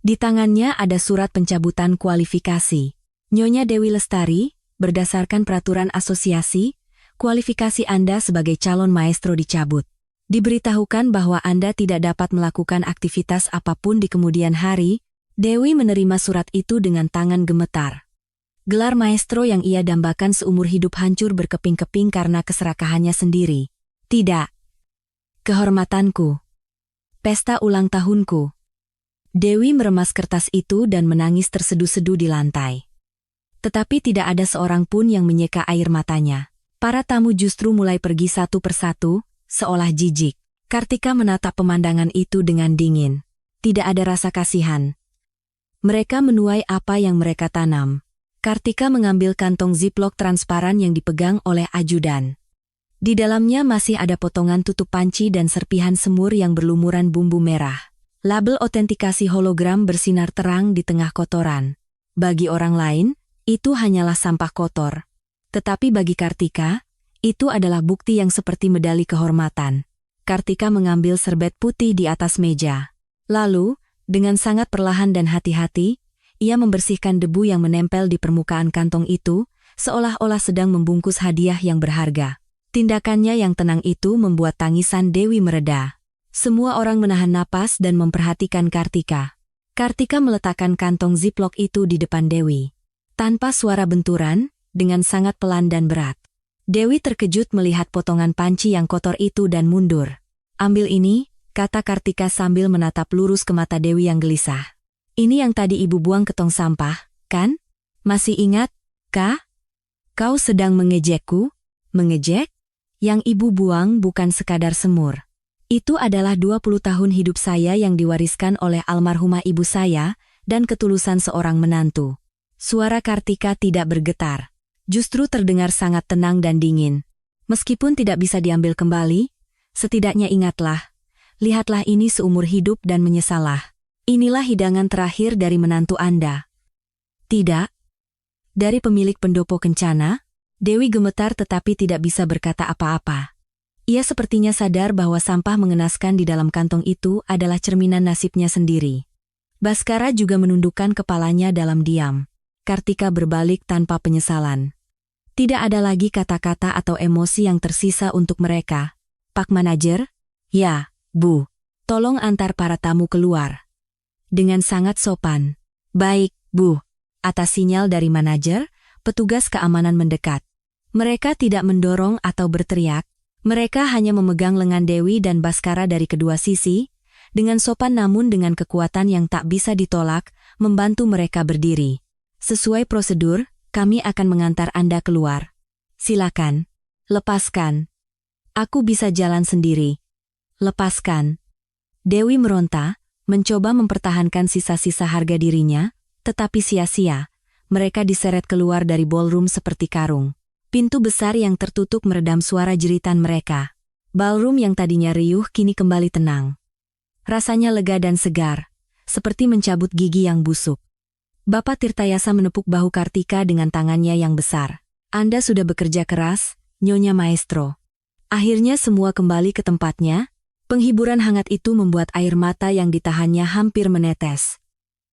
Di tangannya ada surat pencabutan kualifikasi. Nyonya Dewi Lestari, berdasarkan peraturan asosiasi, kualifikasi Anda sebagai calon maestro dicabut. Diberitahukan bahwa Anda tidak dapat melakukan aktivitas apapun di kemudian hari. Dewi menerima surat itu dengan tangan gemetar. Gelar maestro yang ia dambakan seumur hidup hancur berkeping-keping karena keserakahannya sendiri. Tidak. Kehormatanku. Pesta ulang tahunku. Dewi meremas kertas itu dan menangis terseduh-seduh di lantai. Tetapi tidak ada seorang pun yang menyeka air matanya. Para tamu justru mulai pergi satu persatu, seolah jijik. Kartika menatap pemandangan itu dengan dingin. Tidak ada rasa kasihan. Mereka menuai apa yang mereka tanam. Kartika mengambil kantong ziplock transparan yang dipegang oleh ajudan. Di dalamnya masih ada potongan tutup panci dan serpihan semur yang berlumuran bumbu merah. Label otentikasi hologram bersinar terang di tengah kotoran. Bagi orang lain, itu hanyalah sampah kotor. Tetapi bagi Kartika, itu adalah bukti yang seperti medali kehormatan. Kartika mengambil serbet putih di atas meja. Lalu, dengan sangat perlahan dan hati-hati, ia membersihkan debu yang menempel di permukaan kantong itu, seolah-olah sedang membungkus hadiah yang berharga. Tindakannya yang tenang itu membuat tangisan Dewi mereda. Semua orang menahan napas dan memperhatikan Kartika. Kartika meletakkan kantong ziplock itu di depan Dewi. Tanpa suara benturan, dengan sangat pelan dan berat. Dewi terkejut melihat potongan panci yang kotor itu dan mundur. Ambil ini, kata Kartika sambil menatap lurus ke mata Dewi yang gelisah. Ini yang tadi ibu buang ke tong sampah, kan? Masih ingat, kah? Kau sedang mengejekku? Mengejek? Yang ibu buang bukan sekadar semur. Itu adalah 20 tahun hidup saya yang diwariskan oleh almarhumah ibu saya dan ketulusan seorang menantu. Suara Kartika tidak bergetar. Justru terdengar sangat tenang dan dingin. Meskipun tidak bisa diambil kembali, setidaknya ingatlah, lihatlah ini seumur hidup dan menyesallah. Inilah hidangan terakhir dari menantu Anda. Tidak. Dari pemilik pendopo kencana, Dewi gemetar tetapi tidak bisa berkata apa-apa. Ia sepertinya sadar bahwa sampah mengenaskan di dalam kantong itu adalah cerminan nasibnya sendiri. Baskara juga menundukkan kepalanya dalam diam. Kartika berbalik tanpa penyesalan. Tidak ada lagi kata-kata atau emosi yang tersisa untuk mereka. Pak Manajer? Ya, Bu. Tolong antar para tamu keluar. Dengan sangat sopan. Baik, Bu. Atas sinyal dari manajer, petugas keamanan mendekat. Mereka tidak mendorong atau berteriak. Mereka hanya memegang lengan Dewi dan Baskara dari kedua sisi, dengan sopan namun dengan kekuatan yang tak bisa ditolak, membantu mereka berdiri. Sesuai prosedur, kami akan mengantar Anda keluar. Silakan. Lepaskan. Aku bisa jalan sendiri. Lepaskan. Dewi meronta, mencoba mempertahankan sisa-sisa harga dirinya, tetapi sia-sia. Mereka diseret keluar dari ballroom seperti karung. Pintu besar yang tertutup meredam suara jeritan mereka. Ballroom yang tadinya riuh kini kembali tenang. Rasanya lega dan segar, seperti mencabut gigi yang busuk. Bapak Tirtayasa menepuk bahu Kartika dengan tangannya yang besar. Anda sudah bekerja keras, Nyonya Maestro. Akhirnya semua kembali ke tempatnya. Penghiburan hangat itu membuat air mata yang ditahannya hampir menetes.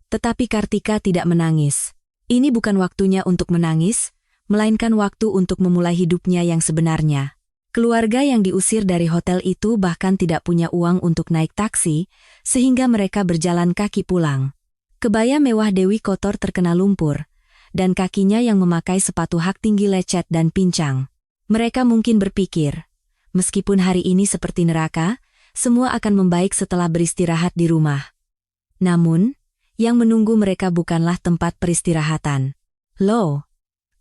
Tetapi Kartika tidak menangis. Ini bukan waktunya untuk menangis, melainkan waktu untuk memulai hidupnya yang sebenarnya. Keluarga yang diusir dari hotel itu bahkan tidak punya uang untuk naik taksi, sehingga mereka berjalan kaki pulang. Kebaya mewah Dewi kotor terkena lumpur, dan kakinya yang memakai sepatu hak tinggi lecet dan pincang. Mereka mungkin berpikir, meskipun hari ini seperti neraka, semua akan membaik setelah beristirahat di rumah. Namun, yang menunggu mereka bukanlah tempat peristirahatan. Loh,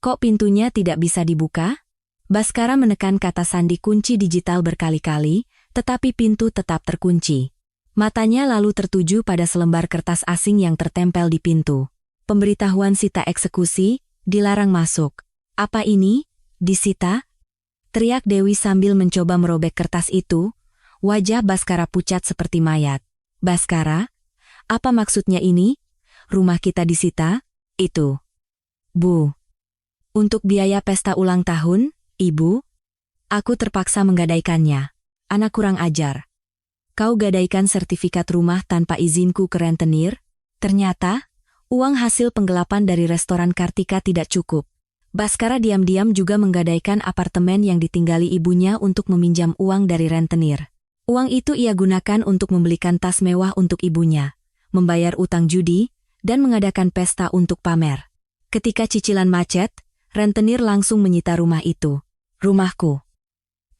kok pintunya tidak bisa dibuka? Baskara menekan kata sandi kunci digital berkali-kali, tetapi pintu tetap terkunci. Matanya lalu tertuju pada selembar kertas asing yang tertempel di pintu. Pemberitahuan sita eksekusi, dilarang masuk. Apa ini? Disita? Teriak Dewi sambil mencoba merobek kertas itu. Wajah Baskara pucat seperti mayat. Baskara? Apa maksudnya ini? Rumah kita disita? Itu. Bu. Untuk biaya pesta ulang tahun, Ibu? Aku terpaksa menggadaikannya. Anak kurang ajar. Kau gadaikan sertifikat rumah tanpa izinku ke rentenir? Ternyata, uang hasil penggelapan dari restoran Kartika tidak cukup. Baskara diam-diam juga menggadaikan apartemen yang ditinggali ibunya untuk meminjam uang dari rentenir. Uang itu ia gunakan untuk membelikan tas mewah untuk ibunya, membayar utang judi, dan mengadakan pesta untuk pamer. Ketika cicilan macet, rentenir langsung menyita rumah itu. Rumahku.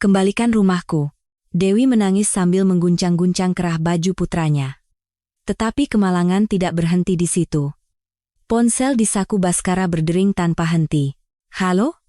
Kembalikan rumahku. Dewi menangis sambil mengguncang-guncang kerah baju putranya. Tetapi kemalangan tidak berhenti di situ. Ponsel di saku Baskara berdering tanpa henti. Halo?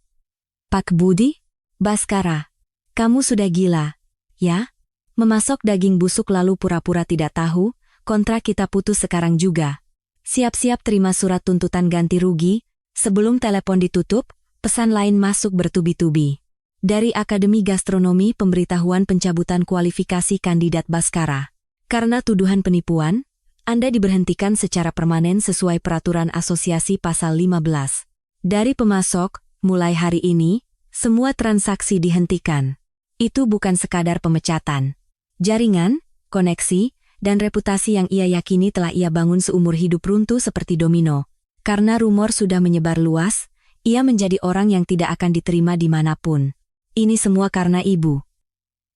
Pak Budi? Baskara, kamu sudah gila, ya? Memasok daging busuk lalu pura-pura tidak tahu, kontrak kita putus sekarang juga. Siap-siap terima surat tuntutan ganti rugi, sebelum telepon ditutup, pesan lain masuk bertubi-tubi. Dari Akademi Gastronomi pemberitahuan pencabutan kualifikasi kandidat Baskara. Karena tuduhan penipuan, Anda diberhentikan secara permanen sesuai peraturan asosiasi pasal 15. Dari pemasok, mulai hari ini, semua transaksi dihentikan. Itu bukan sekadar pemecatan. Jaringan, koneksi, dan reputasi yang ia yakini telah ia bangun seumur hidup runtuh seperti domino. Karena rumor sudah menyebar luas, ia menjadi orang yang tidak akan diterima dimanapun. Ini semua karena ibu.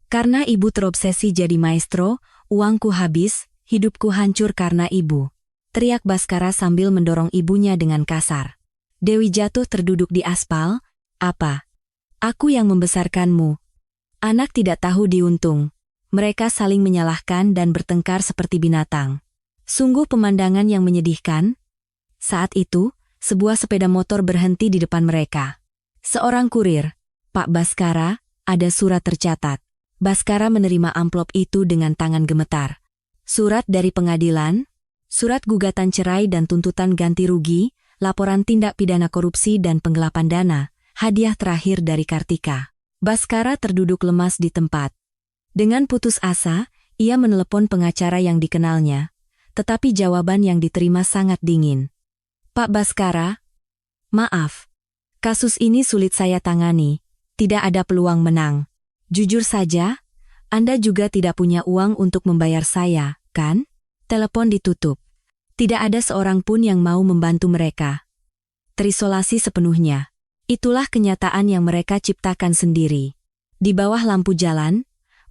Karena ibu terobsesi jadi maestro, uangku habis, hidupku hancur karena ibu. Teriak Baskara sambil mendorong ibunya dengan kasar. Dewi jatuh terduduk di aspal. Apa? Aku yang membesarkanmu. Anak tidak tahu diuntung. Mereka saling menyalahkan dan bertengkar seperti binatang. Sungguh pemandangan yang menyedihkan. Saat itu, sebuah sepeda motor berhenti di depan mereka. Seorang kurir. Pak Baskara, ada surat tercatat. Baskara menerima amplop itu dengan tangan gemetar. Surat dari pengadilan, surat gugatan cerai dan tuntutan ganti rugi, laporan tindak pidana korupsi dan penggelapan dana, hadiah terakhir dari Kartika. Baskara terduduk lemas di tempat. Dengan putus asa, ia menelepon pengacara yang dikenalnya, tetapi jawaban yang diterima sangat dingin. Pak Baskara, maaf. Kasus ini sulit saya tangani, tidak ada peluang menang. Jujur saja, Anda juga tidak punya uang untuk membayar saya, kan? Telepon ditutup. Tidak ada seorang pun yang mau membantu mereka. Terisolasi sepenuhnya. Itulah kenyataan yang mereka ciptakan sendiri. Di bawah lampu jalan,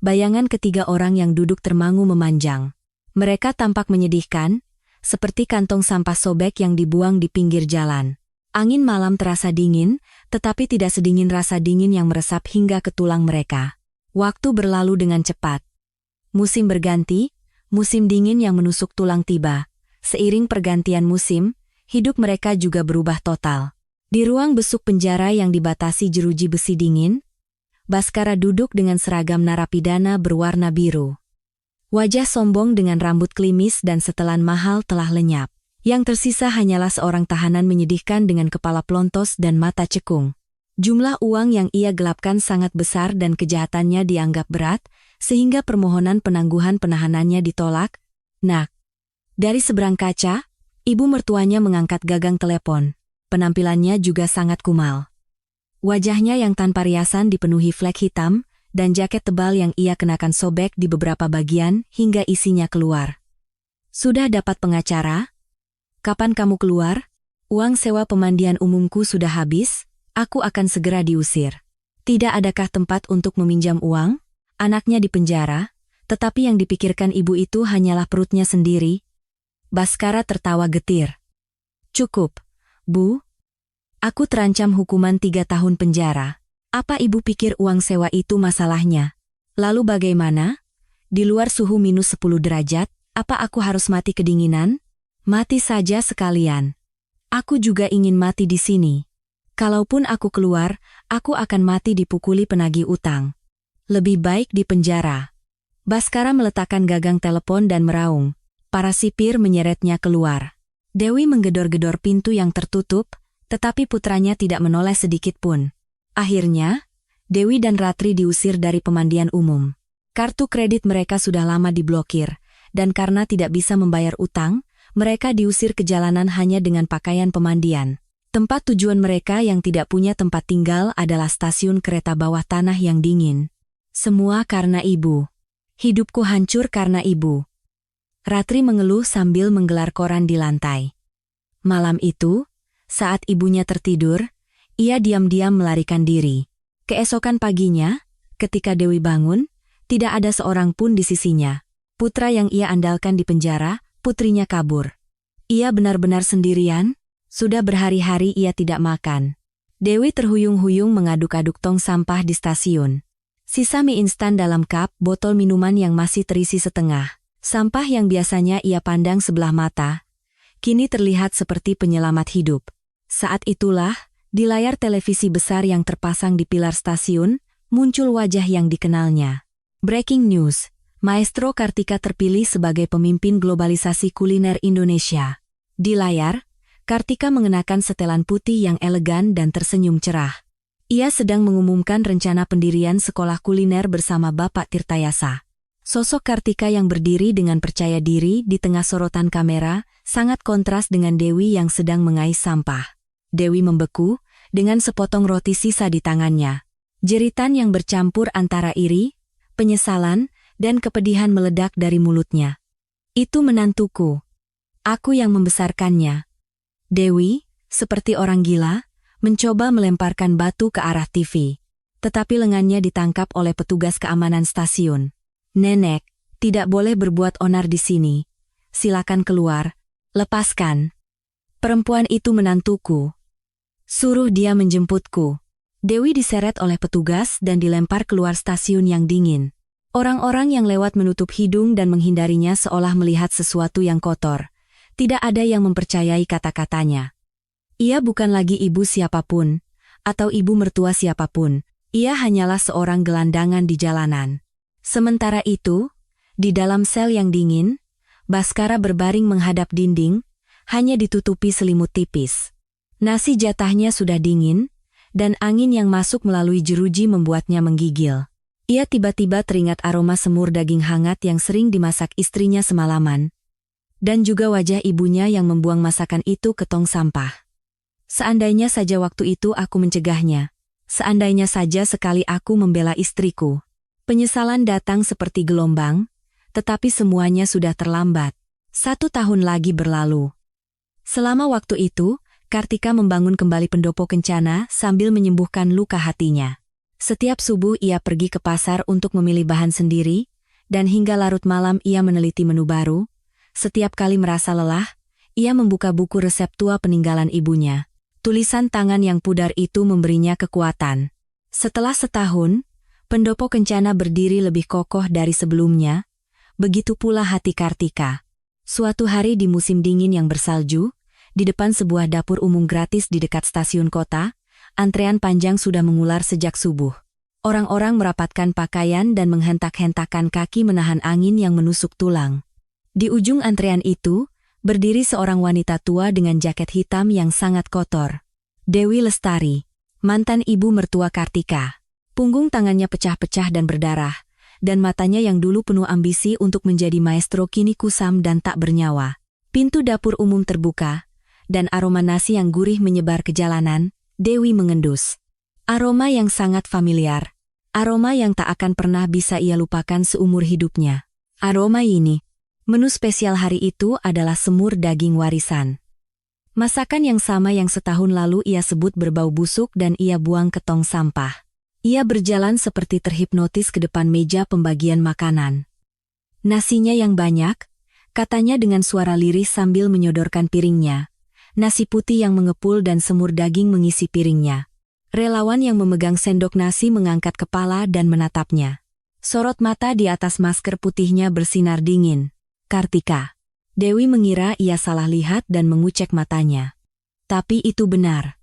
bayangan ketiga orang yang duduk termangu memanjang. Mereka tampak menyedihkan, seperti kantong sampah sobek yang dibuang di pinggir jalan. Angin malam terasa dingin, tetapi tidak sedingin rasa dingin yang meresap hingga ke tulang mereka. Waktu berlalu dengan cepat. Musim berganti, musim dingin yang menusuk tulang tiba. Seiring pergantian musim, hidup mereka juga berubah total. Di ruang besuk penjara yang dibatasi jeruji besi dingin, Baskara duduk dengan seragam narapidana berwarna biru. Wajah sombong dengan rambut klimis dan setelan mahal telah lenyap. Yang tersisa hanyalah seorang tahanan menyedihkan dengan kepala plontos dan mata cekung. Jumlah uang yang ia gelapkan sangat besar dan kejahatannya dianggap berat, sehingga permohonan penangguhan penahanannya ditolak. Nak. Dari seberang kaca, ibu mertuanya mengangkat gagang telepon. Penampilannya juga sangat kumal. Wajahnya yang tanpa riasan dipenuhi flek hitam, dan jaket tebal yang ia kenakan sobek di beberapa bagian hingga isinya keluar. Sudah dapat pengacara? Kapan kamu keluar? Uang sewa pemandian umumku sudah habis, aku akan segera diusir. Tidak adakah tempat untuk meminjam uang? Anaknya di penjara, tetapi yang dipikirkan ibu itu hanyalah perutnya sendiri. Baskara tertawa getir. Cukup, Bu. Aku terancam hukuman 3 tahun penjara. Apa ibu pikir uang sewa itu masalahnya? Lalu bagaimana? Di luar suhu minus 10 derajat, apa aku harus mati kedinginan? Mati saja sekalian. Aku juga ingin mati di sini. Kalaupun aku keluar, aku akan mati dipukuli penagih utang. Lebih baik di penjara. Baskara meletakkan gagang telepon dan meraung. Para sipir menyeretnya keluar. Dewi menggedor-gedor pintu yang tertutup, tetapi putranya tidak menoleh sedikit pun. Akhirnya, Dewi dan Ratri diusir dari pemandian umum. Kartu kredit mereka sudah lama diblokir, dan karena tidak bisa membayar utang, mereka diusir ke jalanan hanya dengan pakaian pemandian. Tempat tujuan mereka yang tidak punya tempat tinggal adalah stasiun kereta bawah tanah yang dingin. Semua karena ibu. Hidupku hancur karena ibu. Ratri mengeluh sambil menggelar koran di lantai. Malam itu, saat ibunya tertidur, ia diam-diam melarikan diri. Keesokan paginya, ketika Dewi bangun, tidak ada seorang pun di sisinya. Putra yang ia andalkan di penjara, putrinya kabur. Ia benar-benar sendirian, sudah berhari-hari ia tidak makan. Dewi terhuyung-huyung mengaduk-aduk tong sampah di stasiun. Sisa mie instan dalam cup, botol minuman yang masih terisi setengah. Sampah yang biasanya ia pandang sebelah mata, kini terlihat seperti penyelamat hidup. Saat itulah, di layar televisi besar yang terpasang di pilar stasiun, muncul wajah yang dikenalnya. Breaking news, Maestro Kartika terpilih sebagai pemimpin globalisasi kuliner Indonesia. Di layar, Kartika mengenakan setelan putih yang elegan dan tersenyum cerah. Ia sedang mengumumkan rencana pendirian sekolah kuliner bersama Bapak Tirtayasa. Sosok Kartika yang berdiri dengan percaya diri di tengah sorotan kamera, sangat kontras dengan Dewi yang sedang mengais sampah. Dewi membeku, dengan sepotong roti sisa di tangannya. Jeritan yang bercampur antara iri, penyesalan, dan kepedihan meledak dari mulutnya. Itu menantuku. Aku yang membesarkannya. Dewi, seperti orang gila, mencoba melemparkan batu ke arah TV. Tetapi lengannya ditangkap oleh petugas keamanan stasiun. Nenek, tidak boleh berbuat onar di sini. Silakan keluar, lepaskan. Perempuan itu menantuku. Suruh dia menjemputku. Dewi diseret oleh petugas dan dilempar keluar stasiun yang dingin. Orang-orang yang lewat menutup hidung dan menghindarinya seolah melihat sesuatu yang kotor. Tidak ada yang mempercayai kata-katanya. Ia bukan lagi ibu siapapun, atau ibu mertua siapapun. Ia hanyalah seorang gelandangan di jalanan. Sementara itu, di dalam sel yang dingin, Baskara berbaring menghadap dinding, hanya ditutupi selimut tipis. Nasi jatahnya sudah dingin, dan angin yang masuk melalui jeruji membuatnya menggigil. Ia tiba-tiba teringat aroma semur daging hangat yang sering dimasak istrinya semalaman. Dan juga wajah ibunya yang membuang masakan itu ke tong sampah. Seandainya saja waktu itu aku mencegahnya. Seandainya saja sekali aku membela istriku. Penyesalan datang seperti gelombang, tetapi semuanya sudah terlambat. 1 tahun lagi berlalu. Selama waktu itu, Kartika membangun kembali pendopo kencana sambil menyembuhkan luka hatinya. Setiap subuh ia pergi ke pasar untuk memilih bahan sendiri, dan hingga larut malam ia meneliti menu baru. Setiap kali merasa lelah, ia membuka buku resep tua peninggalan ibunya. Tulisan tangan yang pudar itu memberinya kekuatan. Setelah setahun, pendopo kencana berdiri lebih kokoh dari sebelumnya. Begitu pula hati Kartika. Suatu hari di musim dingin yang bersalju, di depan sebuah dapur umum gratis di dekat stasiun kota, antrean panjang sudah mengular sejak subuh. Orang-orang merapatkan pakaian dan menghentak-hentakan kaki menahan angin yang menusuk tulang. Di ujung antrean itu, berdiri seorang wanita tua dengan jaket hitam yang sangat kotor. Dewi Lestari, mantan ibu mertua Kartika. Punggung tangannya pecah-pecah dan berdarah, dan matanya yang dulu penuh ambisi untuk menjadi maestro kini kusam dan tak bernyawa. Pintu dapur umum terbuka, dan aroma nasi yang gurih menyebar ke jalanan. Dewi mengendus. Aroma yang sangat familiar. Aroma yang tak akan pernah bisa ia lupakan seumur hidupnya. Aroma ini. Menu spesial hari itu adalah semur daging warisan. Masakan yang sama yang setahun lalu ia sebut berbau busuk dan ia buang ke tong sampah. Ia berjalan seperti terhipnotis ke depan meja pembagian makanan. Nasinya yang banyak, katanya dengan suara lirih sambil menyodorkan piringnya. Nasi putih yang mengepul dan semur daging mengisi piringnya. Relawan yang memegang sendok nasi mengangkat kepala dan menatapnya. Sorot mata di atas masker putihnya bersinar dingin. Kartika. Dewi mengira ia salah lihat dan mengucek matanya. Tapi itu benar.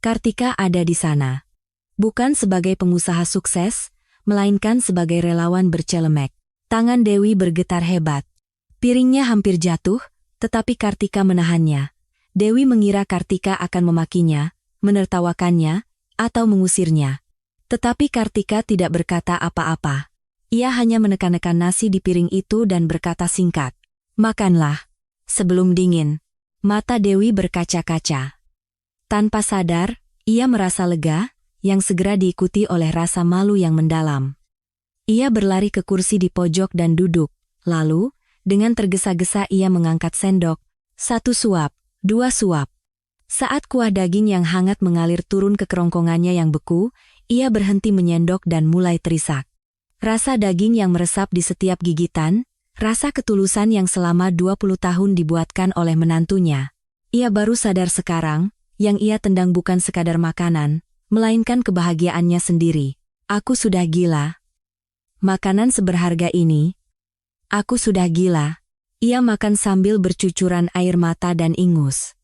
Kartika ada di sana. Bukan sebagai pengusaha sukses, melainkan sebagai relawan bercelemek. Tangan Dewi bergetar hebat. Piringnya hampir jatuh, tetapi Kartika menahannya. Dewi mengira Kartika akan memakinya, menertawakannya, atau mengusirnya. Tetapi Kartika tidak berkata apa-apa. Ia hanya menekan-nekan nasi di piring itu dan berkata singkat, "Makanlah, sebelum dingin." Mata Dewi berkaca-kaca. Tanpa sadar, ia merasa lega, yang segera diikuti oleh rasa malu yang mendalam. Ia berlari ke kursi di pojok dan duduk, lalu, dengan tergesa-gesa ia mengangkat sendok. 1 suap. 2 suap. Saat kuah daging yang hangat mengalir turun ke kerongkongannya yang beku, ia berhenti menyendok dan mulai terisak. Rasa daging yang meresap di setiap gigitan, rasa ketulusan yang selama 20 tahun dibuatkan oleh menantunya. Ia baru sadar sekarang, yang ia tendang bukan sekadar makanan, melainkan kebahagiaannya sendiri. Aku sudah gila. Makanan seberharga ini. Aku sudah gila. Ia makan sambil bercucuran air mata dan ingus.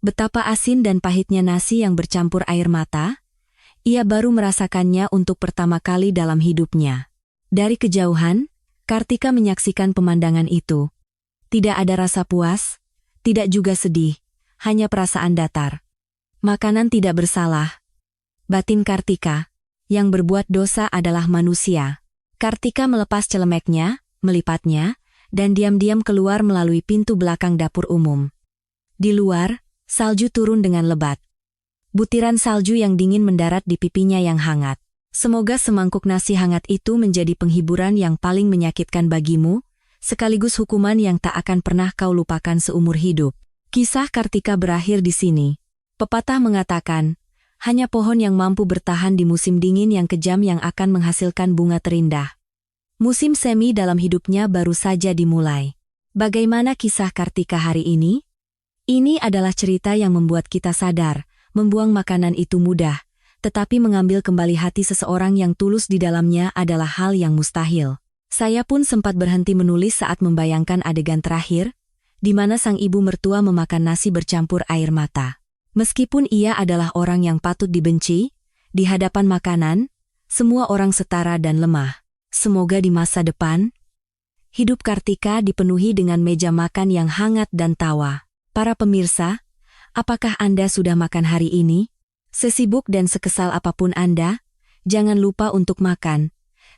Betapa asin dan pahitnya nasi yang bercampur air mata, ia baru merasakannya untuk pertama kali dalam hidupnya. Dari kejauhan, Kartika menyaksikan pemandangan itu. Tidak ada rasa puas, tidak juga sedih, hanya perasaan datar. Makanan tidak bersalah. Batin Kartika, yang berbuat dosa adalah manusia. Kartika melepas celemeknya, melipatnya, dan diam-diam keluar melalui pintu belakang dapur umum. Di luar, salju turun dengan lebat. Butiran salju yang dingin mendarat di pipinya yang hangat. Semoga semangkuk nasi hangat itu menjadi penghiburan yang paling menyakitkan bagimu, sekaligus hukuman yang tak akan pernah kau lupakan seumur hidup. Kisah Kartika berakhir di sini. Pepatah mengatakan, hanya pohon yang mampu bertahan di musim dingin yang kejam yang akan menghasilkan bunga terindah. Musim semi dalam hidupnya baru saja dimulai. Bagaimana kisah Kartika hari ini? Ini adalah cerita yang membuat kita sadar, membuang makanan itu mudah, tetapi mengambil kembali hati seseorang yang tulus di dalamnya adalah hal yang mustahil. Saya pun sempat berhenti menulis saat membayangkan adegan terakhir, di mana sang ibu mertua memakan nasi bercampur air mata. Meskipun ia adalah orang yang patut dibenci, di hadapan makanan, semua orang setara dan lemah. Semoga di masa depan, hidup Kartika dipenuhi dengan meja makan yang hangat dan tawa. Para pemirsa, Apakah Anda sudah makan hari ini? Sesibuk dan sekesal apapun Anda, jangan lupa untuk makan.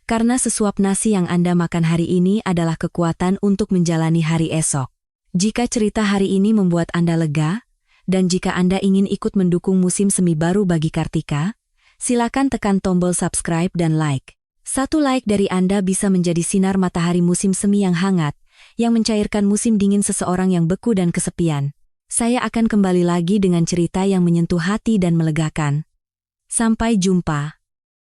Karena sesuap nasi yang Anda makan hari ini adalah kekuatan untuk menjalani hari esok. Jika cerita hari ini membuat Anda lega, dan jika Anda ingin ikut mendukung musim semi baru bagi Kartika, silakan tekan tombol subscribe dan like. Satu like dari Anda bisa menjadi sinar matahari musim semi yang hangat, yang mencairkan musim dingin seseorang yang beku dan kesepian. Saya akan kembali lagi dengan cerita yang menyentuh hati dan melegakan. Sampai jumpa.